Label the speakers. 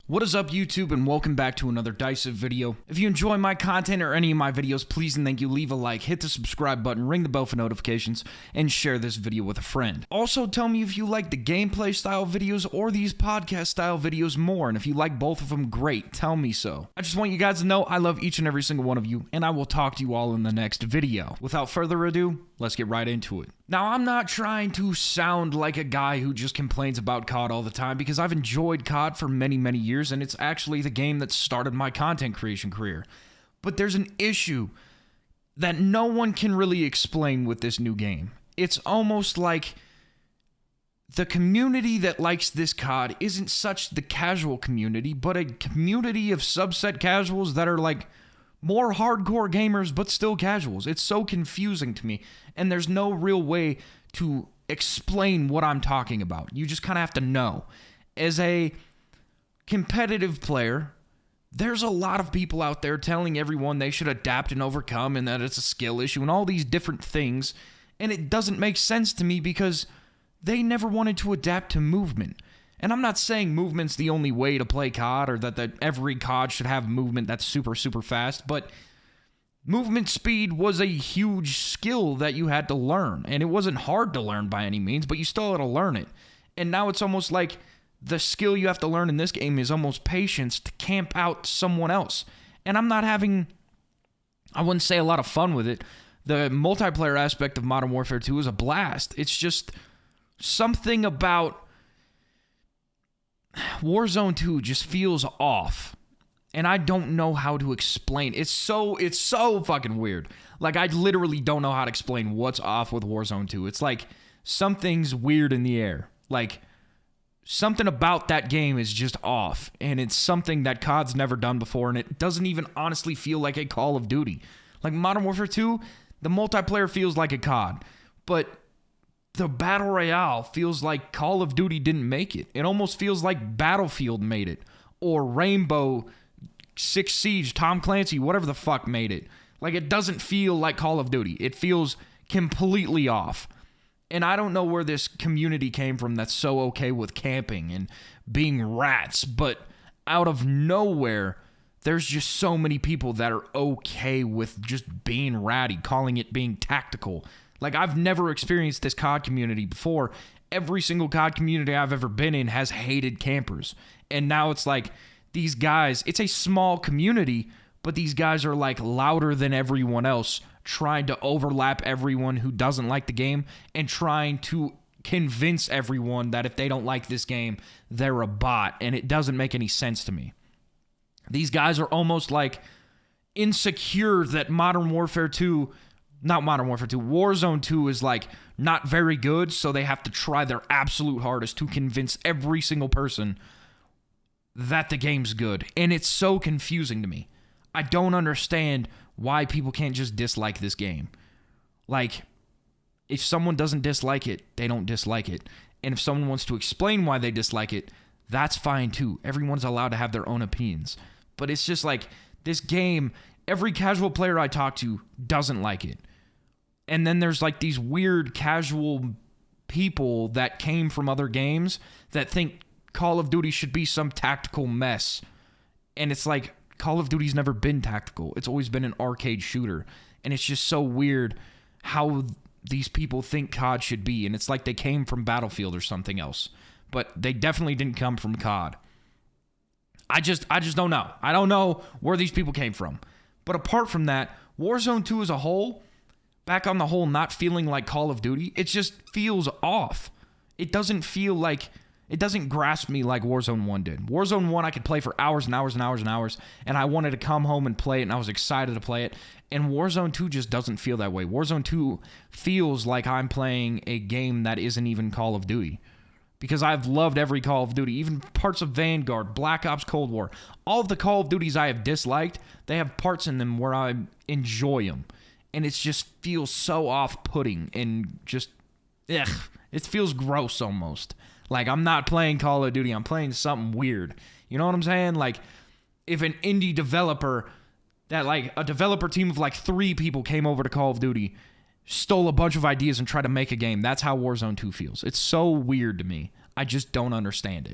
Speaker 1: What is up, YouTube, and welcome back to another Dysit video. If you enjoy my content or any of my videos, please and thank you, leave a like, hit the subscribe button, ring the bell for notifications, and share this video with a friend. Also, tell me if you like the gameplay style videos or these podcast style videos more, and if you like both of them, great, tell me so. I just want you guys to know I love each and every single one of you, and I will talk to you all in the next video. Without further ado, let's get right into it. Now, I'm not trying to sound like a guy who just complains about COD all the time, because I've enjoyed COD for many years, and it's actually the game that started my content creation career. But there's an issue that no one can really explain with this new game. It's almost like the community that likes this COD isn't such the casual community, but a community of subset casuals that are like more hardcore gamers, but still casuals. It's so confusing to me, and there's no real way to explain what I'm talking about. You just kind of have to know. As a competitive player, there's a lot of people out there telling everyone they should adapt and overcome, and that it's a skill issue, and all these different things, and it doesn't make sense to me because they never wanted to adapt to movement. And I'm not saying movement's the only way to play COD, or that every COD should have movement that's super fast, but movement speed was a huge skill that you had to learn, and it wasn't hard to learn by any means, but you still had to learn it. And now it's almost like the skill you have to learn in this game is almost patience to camp out someone else. And I'm not having, I wouldn't say a lot of fun with it. The multiplayer aspect of Modern Warfare 2 is a blast. It's just something about Warzone 2 just feels off, and I don't know how to explain. It's so fucking weird. Like, I literally don't know how to explain what's off with Warzone 2. It's like something's weird in the air. Like, something about that game is just off, and it's something that COD's never done before, and it doesn't even honestly feel like a Call of Duty. Like, Modern Warfare 2, the multiplayer feels like a COD, but the Battle Royale feels like Call of Duty didn't make it. It almost feels like Battlefield made it, or Rainbow Six Siege, Tom Clancy, whatever the fuck made it. Like, it doesn't feel like Call of Duty. It feels completely off. And I don't know where this community came from that's so okay with camping and being rats, but out of nowhere, there's just so many people that are okay with just being ratty, calling it being tactical. Like, I've never experienced this COD community before. Every single COD community I've ever been in has hated campers. And now it's like these guys, it's a small community, but these guys are like louder than everyone else, trying to overlap everyone who doesn't like the game and trying to convince everyone that if they don't like this game, they're a bot. And it doesn't make any sense to me. These guys are almost like insecure that Warzone 2 is like not very good, so they have to try their absolute hardest to convince every single person that the game's good. And it's so confusing to me. I don't understand why people can't just dislike this game. Like, if someone doesn't dislike it, they don't dislike it. And if someone wants to explain why they dislike it, that's fine too. Everyone's allowed to have their own opinions. But it's just like, this game, every casual player I talk to doesn't like it. And then there's like these weird casual people that came from other games that think Call of Duty should be some tactical mess. And it's like, Call of Duty's never been tactical. It's always been an arcade shooter. And it's just so weird how these people think COD should be. And it's like they came from Battlefield or something else. But they definitely didn't come from COD. I just don't know. I don't know where these people came from. But apart from that, Warzone 2 as a whole, back on the whole, not feeling like Call of Duty, it just feels off. It doesn't feel like, it doesn't grasp me like Warzone 1 did. Warzone 1 I could play for hours and hours and hours and hours, and I wanted to come home and play it, and I was excited to play it. And Warzone 2 just doesn't feel that way. Warzone 2 feels like I'm playing a game that isn't even Call of Duty. Because I've loved every Call of Duty, even parts of Vanguard, Black Ops Cold War. All of the Call of Duties I have disliked, they have parts in them where I enjoy them. And it just feels so off-putting and just, ugh, it feels gross almost. Like, I'm not playing Call of Duty, I'm playing something weird. You know what I'm saying? Like, if an indie developer, that like a developer team of like 3 people came over to Call of Duty, stole a bunch of ideas and tried to make a game, that's how Warzone 2 feels. It's so weird to me. I just don't understand it.